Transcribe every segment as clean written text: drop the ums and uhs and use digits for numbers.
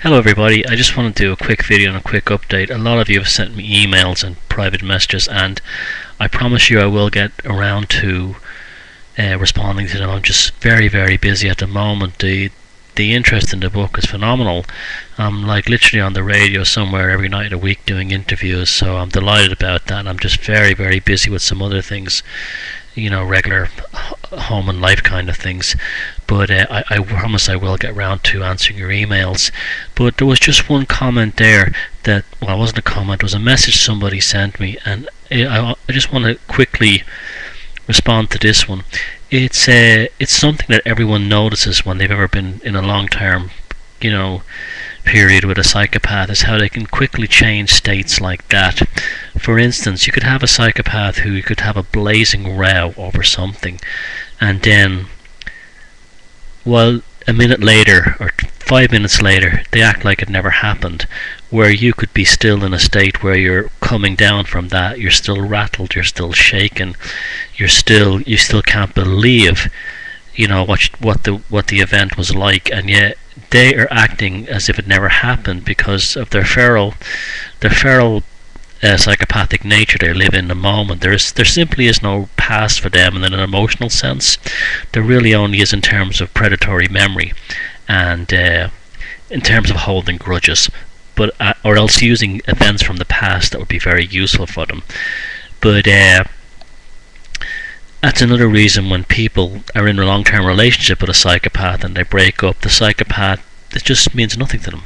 Hello everybody, I just want to do a quick video and a quick update. A lot of you have sent me emails and private messages, and I promise you I will get around to responding to them. I'm just very busy at the moment. The interest in the book is phenomenal. I'm like literally on the radio somewhere every night a week doing interviews, so I'm delighted about that. I'm just very busy with some other things, regular home and life kind of things, but I promise I will get round to answering your emails. But there was just one comment there that, well, it wasn't a comment, it was a message somebody sent me, and I just want to quickly respond to this one. It's something that everyone notices when they've ever been in a long-term period with a psychopath, is how they can quickly change states like that. For instance, you could have a psychopath who could have a blazing row over something, and then, well, a minute later or 5 minutes later, they act like it never happened, where you could be still in a state where you're coming down from that, you're still rattled, you're still shaken, you still can't believe what the event was like, and yet they are acting as if it never happened because of their feral psychopathic nature. They live in the moment. There simply is no past for them in an emotional sense. There really only is in terms of predatory memory and in terms of holding grudges, but or else using events from the past that would be very useful for them. But that's another reason when people are in a long-term relationship with a psychopath and they break up, the psychopath, it just means nothing to them.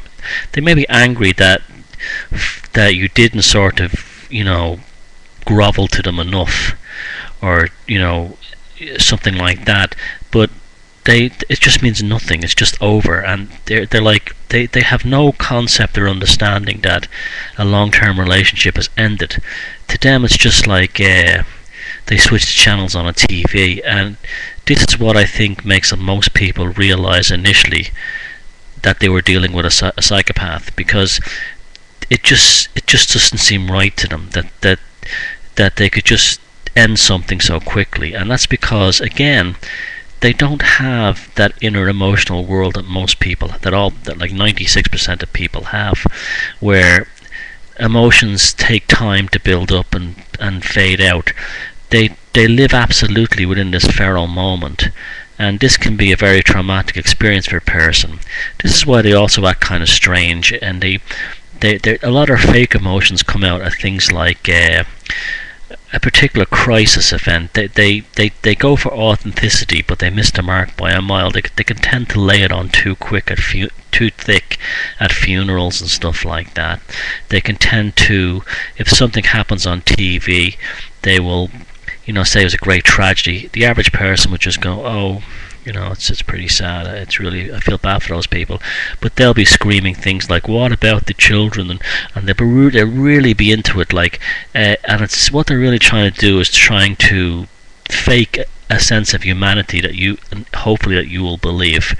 They may be angry that you didn't sort of, grovel to them enough, or something like that, but it just means nothing. It's just over, and they're like they have no concept or understanding that a long-term relationship has ended. To them, it's just like they switch the channels on a TV, and this is what I think makes most people realize initially that they were dealing with a psychopath, because it just doesn't seem right to them that they could just end something so quickly. And that's because, again, they don't have that inner emotional world that most people, that like 96% of people have, where emotions take time to build up and fade out. They live absolutely within this feral moment, and this can be a very traumatic experience for a person. This is why they also act kind of strange, and a lot of fake emotions come out at things like a particular crisis event. They go for authenticity, but they miss the mark by a mile. They can tend to lay it on too thick at funerals and stuff like that. They can tend to, if something happens on TV, they will say it was a great tragedy. The average person would just go, oh, it's pretty sad. It's really, I feel bad for those people. But they'll be screaming things like, what about the children? And they'll really be into it, like, and it's what they're really trying to do is trying to fake a sense of humanity that hopefully that you will believe.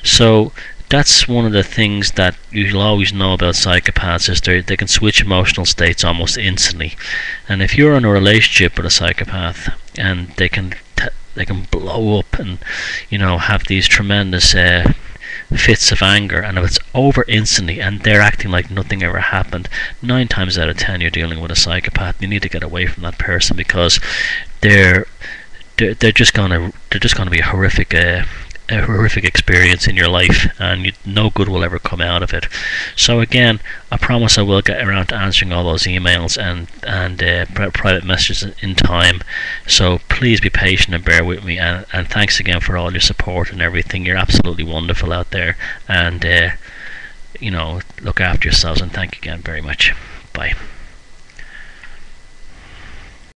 So that's one of the things that you'll always know about psychopaths, is they can switch emotional states almost instantly. And if you're in a relationship with a psychopath and they can blow up and have these tremendous fits of anger, and if it's over instantly and they're acting like nothing ever happened, 9 times out of 10 you're dealing with a psychopath. You need to get away from that person, because they're just gonna be a horrific experience in your life, and no good will ever come out of it. So again, I promise I will get around to answering all those emails and private messages in time. So please be patient and bear with me, and thanks again for all your support and everything. You're absolutely wonderful out there, and look after yourselves, and thank you again very much. Bye.